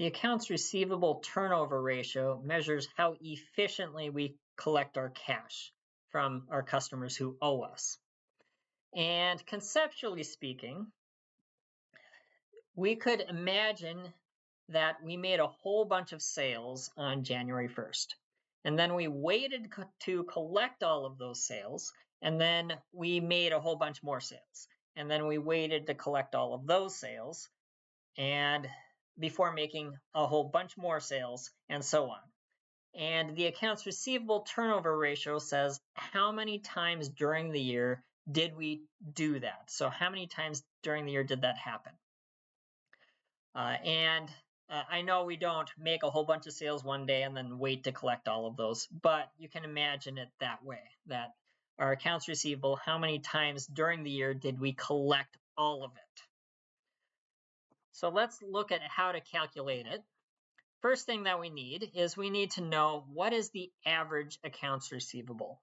The accounts receivable turnover ratio measures how efficiently we collect our cash from our customers who owe us. And conceptually speaking, we could imagine that we made a whole bunch of sales on January 1st. And then we waited to collect all of those sales. And then we made a whole bunch more sales. And then we waited to collect all of those sales and before making a whole bunch more sales and so on. And the accounts receivable turnover ratio says how many times during the year did we do that? So how many times during the year did that happen? I know we don't make a whole bunch of sales one day and then wait to collect all of those, but you can imagine it that way, that our accounts receivable, how many times during the year did we collect all of it? So let's look at how to calculate it. First thing that we need is we need to know what is the average accounts receivable.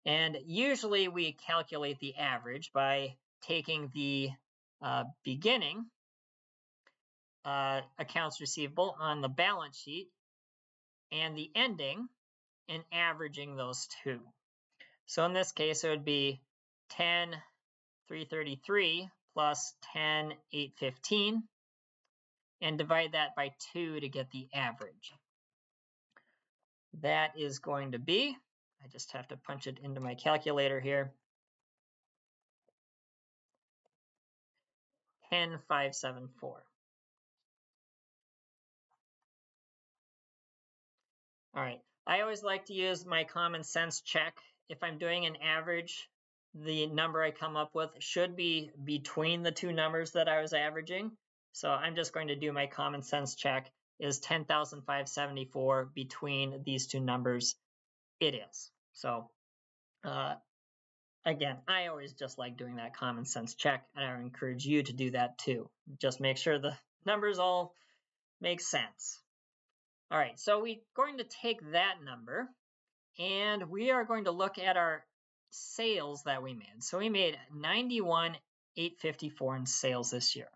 And usually we calculate the average by taking the beginning accounts receivable on the balance sheet and the ending and averaging those two. So in this case, it would be 10,333 plus 10,815 and divide that by 2 to get the average. That is going to be, I just have to punch it into my calculator here, 10,574. All right, I always like to use my common sense check. If I'm doing an average, the number I come up with should be between the two numbers that I was averaging. So I'm just going to do my common sense check. Is 10,574 between these two numbers? It is. So again, I always just like doing that common sense check, and I encourage you to do that too. Just make sure the numbers all make sense. All right, so we're going to take that number and we are going to look at our sales that we made. So we made 91,854 in sales this year.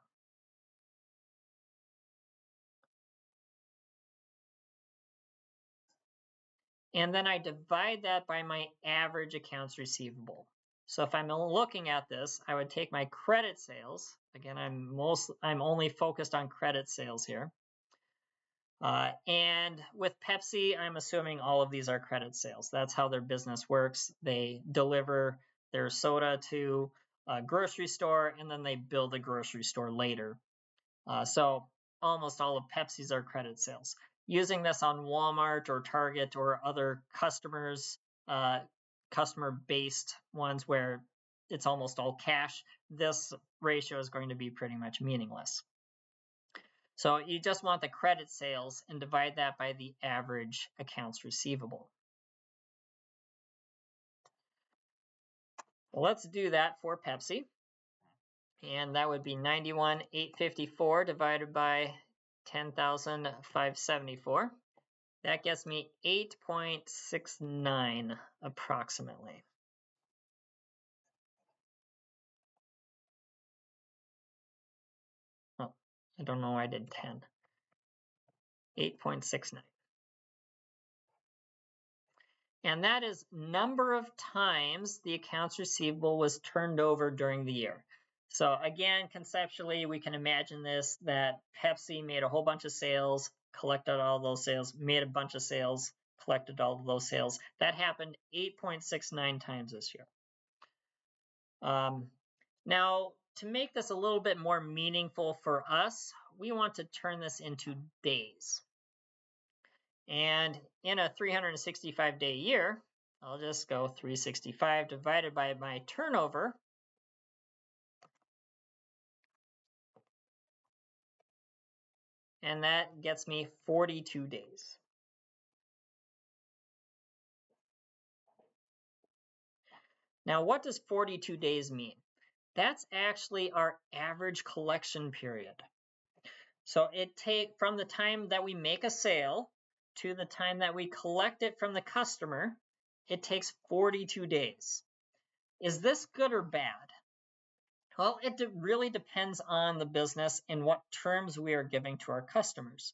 And then I divide that by my average accounts receivable. So if I'm looking at this, I would take my credit sales. Again, I'm only focused on credit sales here. And with Pepsi, I'm assuming all of these are credit sales. That's how their business works. They deliver their soda to a grocery store, and then they bill the grocery store later. So almost all of Pepsi's are credit sales. Using this on Walmart or Target or other customer-based ones where it's almost all cash, this ratio is going to be pretty much meaningless. So you just want the credit sales and divide that by the average accounts receivable. Well, let's do that for Pepsi. And that would be 91,854 divided by 10,574. That gets me 8.69 approximately. Oh, I don't know why I did 10. 8.69. And that is number of times the accounts receivable was turned over during the year. So again, conceptually, we can imagine this, that Pepsi made a whole bunch of sales, collected all those sales, made a bunch of sales, collected all of those sales. That happened 8.69 times this year. Now, to make this a little bit more meaningful for us, we want to turn this into days. And in a 365-day year, I'll just go 365 divided by my turnover. And that gets me 42 days. Now, what does 42 days mean? That's actually our average collection period. So from the time that we make a sale to the time that we collect it from the customer, it takes 42 days. Is this good or bad? Well, it really depends on the business and what terms we are giving to our customers.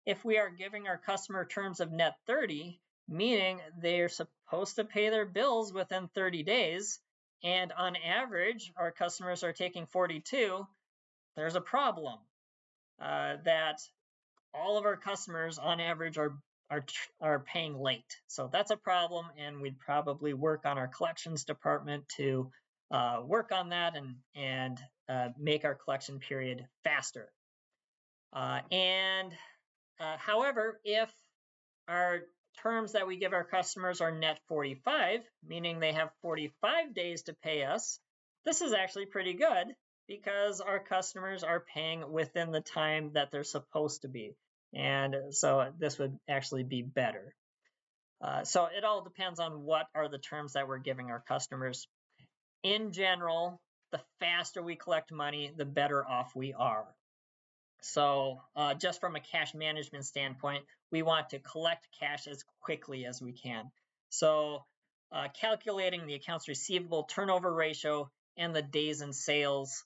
if we are giving our customer terms of net 30, meaning they're supposed to pay their bills within 30 days, and on average, our customers are taking 42, there's a problem that all of our customers on average are paying late. So that's a problem, and we'd probably work on our collections department to work on that and make our collection period faster. However, if our terms that we give our customers are net 45, meaning they have 45 days to pay us, this is actually pretty good because our customers are paying within the time that they're supposed to be. And so this would actually be better. So it all depends on what are the terms that we're giving our customers. In general, the faster we collect money, the better off we are. So just from a cash management standpoint, we want to collect cash as quickly as we can. So calculating the accounts receivable turnover ratio and the days in sales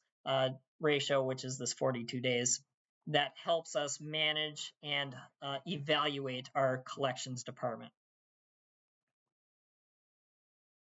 ratio, which is this 42 days, that helps us manage and evaluate our collections department.